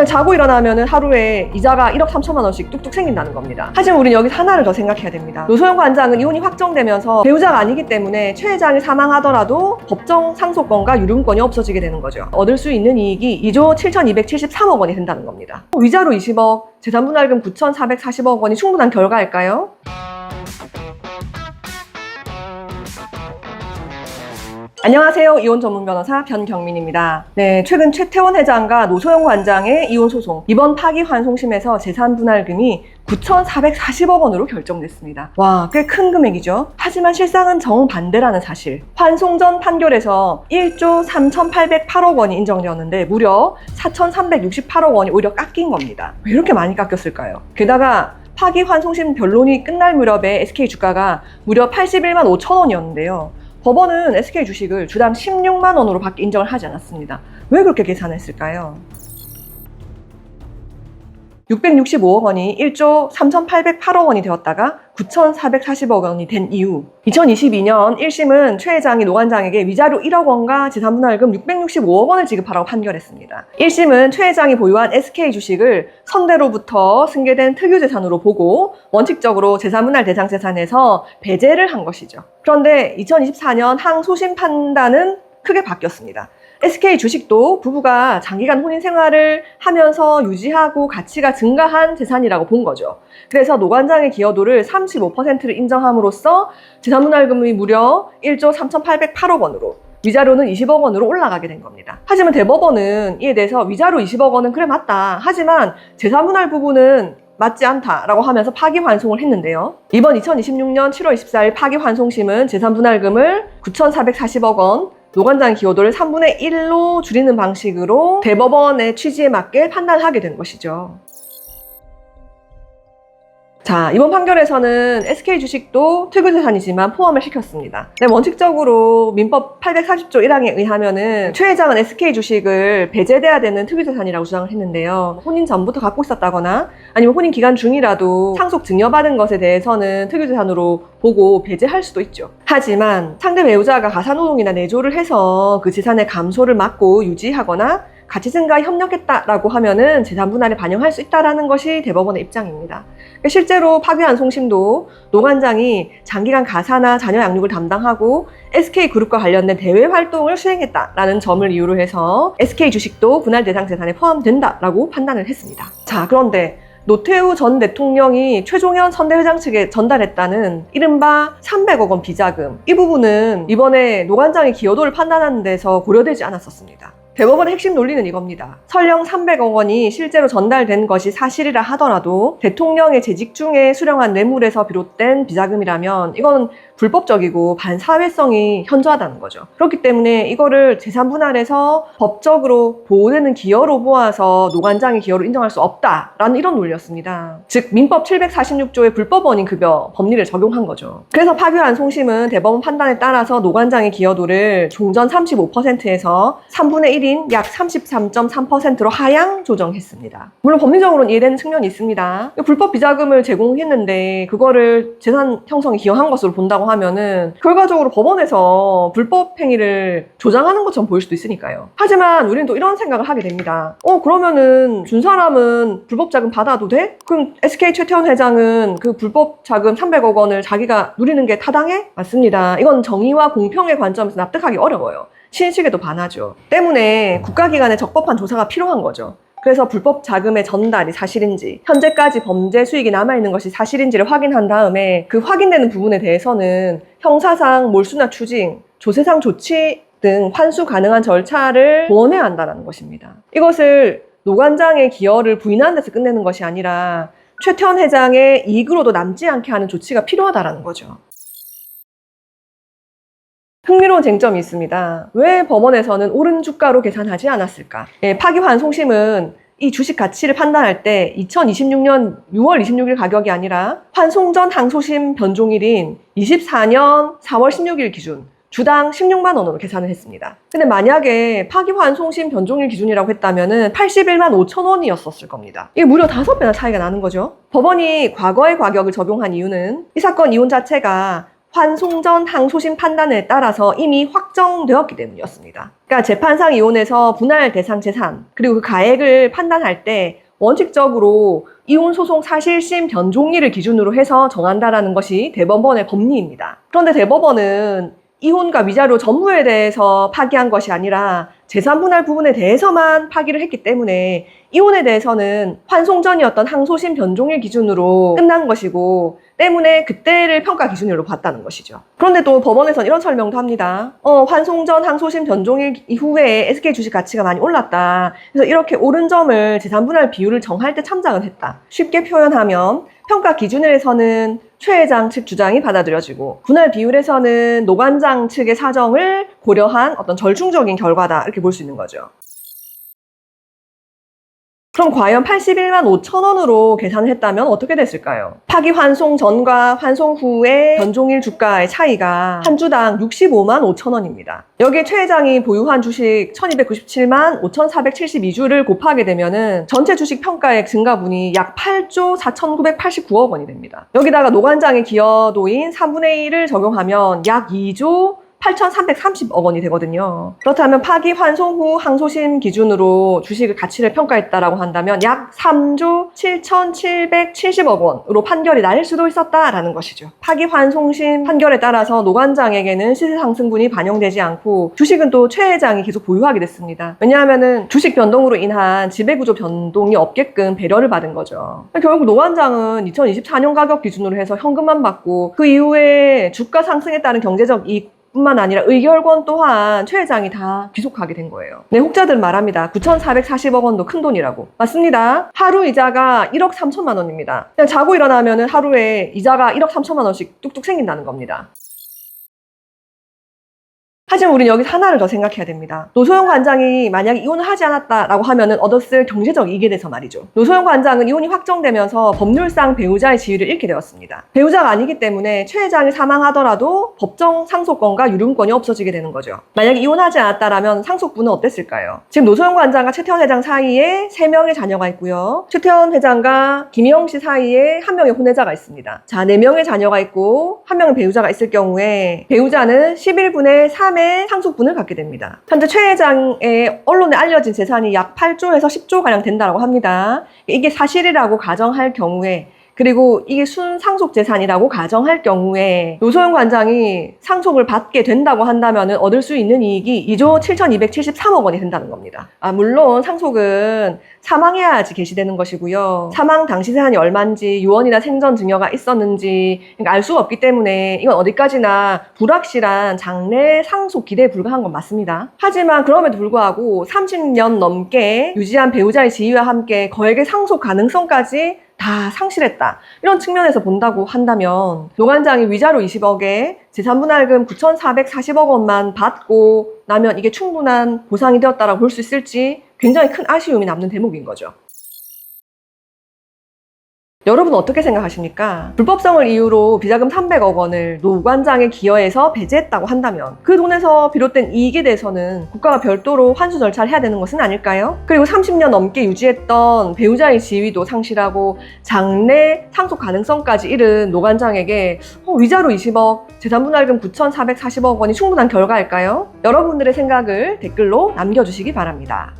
그냥 자고 일어나면은 하루에 이자가 1억 3천만 원씩 뚝뚝 생긴다는 겁니다. 하지만 우리는 여기서 하나를 더 생각해야 됩니다. 노소영 관장은 이혼이 확정되면서 배우자가 아니기 때문에 최 회장이 사망하더라도 법정 상속권과 유름권이 없어지게 되는 거죠. 얻을 수 있는 이익이 2조 7,273억 원이 된다는 겁니다. 위자료 20억, 재산분할금 9,440억 원이 충분한 결과일까요? 안녕하세요. 이혼 전문 변호사 변경민입니다. 네, 최근 최태원 회장과 노소영 관장의 이혼 소송, 이번 파기환송심에서 재산분할금이 9,440억 원으로 결정됐습니다. 와, 꽤 큰 금액이죠. 하지만 실상은 정반대라는 사실. 환송 전 판결에서 1조 3,808억 원이 인정되었는데 무려 4,368억 원이 오히려 깎인 겁니다. 왜 이렇게 많이 깎였을까요? 게다가 파기환송심 변론이 끝날 무렵에 SK 주가가 무려 81만 5천 원이었는데요. 법원은 SK 주식을 주당 16만 원으로 밖에 인정을 하지 않았습니다. 왜 그렇게 계산했을까요? 665억 원이 1조 3,808억 원이 되었다가 9,440억 원이 된 이유. 2022년 1심은 최 회장이 노 관장에게 위자료 1억 원과 재산분할금 665억 원을 지급하라고 판결했습니다. 1심은 최 회장이 보유한 SK 주식을 선대로부터 승계된 특유재산으로 보고 원칙적으로 재산분할 대상 재산에서 배제를 한 것이죠. 그런데 2024년 항소심 판단은 크게 바뀌었습니다. SK 주식도 부부가 장기간 혼인 생활을 하면서 유지하고 가치가 증가한 재산이라고 본 거죠. 그래서 노 관장의 기여도를 35%를 인정함으로써 재산분할금이 무려 1조 3,808억 원으로, 위자료는 20억 원으로 올라가게 된 겁니다. 하지만 대법원은 이에 대해서 위자료 20억 원은 그래 맞다. 하지만 재산분할 부분은 맞지 않다라고 하면서 파기환송을 했는데요. 이번 2026년 7월 24일 파기환송심은 재산분할금을 9,440억 원, 노 관장 기여도를 3분의 1로 줄이는 방식으로 대법원의 취지에 맞게 판단하게 된 것이죠. 자, 이번 판결에서는 SK 주식도 특유재산이지만 포함을 시켰습니다. 네, 원칙적으로 민법 840조 1항에 의하면은 최 회장은 SK 주식을 배제돼야 되는 특유재산이라고 주장을 했는데요. 혼인 전부터 갖고 있었다거나 아니면 혼인 기간 중이라도 상속 증여받은 것에 대해서는 특유재산으로 보고 배제할 수도 있죠. 하지만 상대 배우자가 가사노동이나 내조를 해서 그 재산의 감소를 막고 유지하거나 가치 증가에 협력했다라고 하면은 재산분할에 반영할 수 있다라는 것이 대법원의 입장입니다. 실제로 파기환송심도 노 관장이 장기간 가사나 자녀 양육을 담당하고 SK그룹과 관련된 대외 활동을 수행했다라는 점을 이유로 해서 SK 주식도 분할 대상 재산에 포함된다라고 판단을 했습니다. 자, 그런데 노태우 전 대통령이 최종현 선대회장 측에 전달했다는 이른바 300억 원 비자금, 이 부분은 이번에 노 관장의 기여도를 판단하는 데서 고려되지 않았었습니다. 대법원의 핵심 논리는 이겁니다. 설령 300억 원이 실제로 전달된 것이 사실이라 하더라도 대통령의 재직 중에 수령한 뇌물에서 비롯된 비자금이라면 이건 불법적이고 반사회성이 현저하다는 거죠. 그렇기 때문에 이거를 재산분할해서 법적으로 보호되는 기여로 모아서 노 관장의 기여로 인정할 수 없다라는 이런 논리였습니다. 즉 민법 746조의 불법 원인 급여 법리를 적용한 거죠. 그래서 파기환송심은 대법원 판단에 따라서 노 관장의 기여도를 종전 35%에서 3분의 1인 약 33.3%로 하향 조정했습니다. 물론 법리적으로는 이해되는 측면이 있습니다. 불법 비자금을 제공했는데 그거를 재산 형성에 기여한 것으로 본다고 하면은 결과적으로 법원에서 불법 행위를 조장하는 것처럼 보일 수도 있으니까요. 하지만 우리는 또 이런 생각을 하게 됩니다. 그러면은 준 사람은 불법 자금 받아도 돼? 그럼 SK 최태원 회장은 그 불법 자금 300억 원을 자기가 누리는 게 타당해? 맞습니다. 이건 정의와 공평의 관점에서 납득하기 어려워요. 신식에도 반하죠. 때문에 국가기관의 적법한 조사가 필요한 거죠. 그래서 불법 자금의 전달이 사실인지, 현재까지 범죄 수익이 남아있는 것이 사실인지를 확인한 다음에 그 확인되는 부분에 대해서는 형사상 몰수나 추징, 조세상 조치 등 환수 가능한 절차를 동원해야 한다는 것입니다. 이것을 노 관장의 기여를 부인하는 데서 끝내는 것이 아니라 최태원 회장의 이익으로도 남지 않게 하는 조치가 필요하다는 거죠. 흥미로운 쟁점이 있습니다. 왜 법원에서는 오른 주가로 계산하지 않았을까? 파기환송심은 이 주식 가치를 판단할 때 2026년 6월 26일 가격이 아니라 환송 전 항소심 변종일인 24년 4월 16일 기준 주당 16만 원으로 계산을 했습니다. 근데 만약에 파기환송심 변종일 기준이라고 했다면은 81만 5천 원이었었을 겁니다. 이게 무려 5배나 차이가 나는 거죠. 법원이 과거의 가격을 적용한 이유는 이 사건 이혼 자체가 환송 전 항소심 판단에 따라서 이미 확정되었기 때문이었습니다. 그러니까 재판상 이혼에서 분할 대상 재산 그리고 그 가액을 판단할 때 원칙적으로 이혼소송 사실심 변종일을 기준으로 해서 정한다라는 것이 대법원의 법리입니다. 그런데 대법원은 이혼과 위자료 전부에 대해서 파기한 것이 아니라 재산 분할 부분에 대해서만 파기를 했기 때문에 이혼에 대해서는 환송 전이었던 항소심 변종일 기준으로 끝난 것이고 때문에 그때를 평가 기준으로 봤다는 것이죠. 그런데 또 법원에서는 이런 설명도 합니다. 환송 전 항소심 변종일 이후에 SK 주식 가치가 많이 올랐다. 그래서 이렇게 오른 점을 재산 분할 비율을 정할 때 참작은 했다. 쉽게 표현하면 평가 기준에서는 최 회장 측 주장이 받아들여지고 분할 비율에서는 노관장 측의 사정을 고려한 어떤 절충적인 결과다 이렇게 볼 수 있는 거죠. 그럼 과연 81만 5천 원으로 계산을 했다면 어떻게 됐을까요? 파기 환송 전과 환송 후의 변종일 주가의 차이가 한 주당 65만 5천 원입니다. 여기에 최 회장이 보유한 주식 1297만 5,472주를 곱하게 되면은 전체 주식 평가액 증가분이 약 8조 4,989억 원이 됩니다. 여기다가 노관장의 기여도인 3분의 1을 적용하면 약 2조 8,330억 원이 되거든요. 그렇다면 파기 환송 후 항소심 기준으로 주식의 가치를 평가했다라고 한다면 약 3조 7,770억 원으로 판결이 날 수도 있었다라는 것이죠. 파기 환송심 판결에 따라서 노관장에게는 시세 상승분이 반영되지 않고 주식은 또 최 회장이 계속 보유하게 됐습니다. 왜냐하면은 주식 변동으로 인한 지배구조 변동이 없게끔 배려를 받은 거죠. 결국 노관장은 2024년 가격 기준으로 해서 현금만 받고 그 이후에 주가 상승에 따른 경제적 이익 뿐만 아니라 의결권 또한 최 회장이 다 귀속하게 된 거예요. 네, 혹자들 말합니다. 9,440억 원도 큰 돈이라고. 맞습니다. 하루 이자가 1억 3천만 원입니다. 그냥 자고 일어나면은 하루에 이자가 1억 3천만 원씩 뚝뚝 생긴다는 겁니다. 하지만 우리는 여기서 하나를 더 생각해야 됩니다. 노소영 관장이 만약에 이혼을 하지 않았다라고 하면은 얻었을 경제적 이익에 대해서 말이죠. 노소영 관장은 이혼이 확정되면서 법률상 배우자의 지위를 잃게 되었습니다. 배우자가 아니기 때문에 최 회장이 사망하더라도 법정 상속권과 유륜권이 없어지게 되는 거죠. 만약에 이혼하지 않았다라면 상속분은 어땠을까요? 지금 노소영 관장과 최태원 회장 사이에 3명의 자녀가 있고요. 최태원 회장과 김희영 씨 사이에 1명의 혼외자가 있습니다. 자, 4명의 자녀가 있고 1명의 배우자가 있을 경우에 배우자는 11분의 3의 상속분을 갖게 됩니다. 현재 최 회장의 언론에 알려진 재산이 약 8조에서 10조가량 된다고 합니다. 이게 사실이라고 가정할 경우에 그리고 이게 순상속 재산이라고 가정할 경우에 노소영 관장이 상속을 받게 된다고 한다면 얻을 수 있는 이익이 2조 7,273억 원이 된다는 겁니다. 물론 상속은 사망해야지 개시되는 것이고요. 사망 당시 재산이 얼마인지 유언이나 생전 증여가 있었는지 그러니까 알 수가 없기 때문에 이건 어디까지나 불확실한 장래 상속 기대에 불과한 건 맞습니다. 하지만 그럼에도 불구하고 30년 넘게 유지한 배우자의 지위와 함께 거액의 상속 가능성까지 다 상실했다. 이런 측면에서 본다고 한다면 노관장이 위자료 20억에 재산분할금 9,440억 원만 받고 나면 이게 충분한 보상이 되었다라고 볼 수 있을지 굉장히 큰 아쉬움이 남는 대목인 거죠. 여러분 어떻게 생각하십니까? 불법성을 이유로 비자금 300억 원을 노관장의 기여에서 배제했다고 한다면 그 돈에서 비롯된 이익에 대해서는 국가가 별도로 환수 절차를 해야 되는 것은 아닐까요? 그리고 30년 넘게 유지했던 배우자의 지위도 상실하고 장래 상속 가능성까지 잃은 노관장에게 위자료 20억, 재산분할금 9,440억 원이 충분한 결과일까요? 여러분들의 생각을 댓글로 남겨주시기 바랍니다.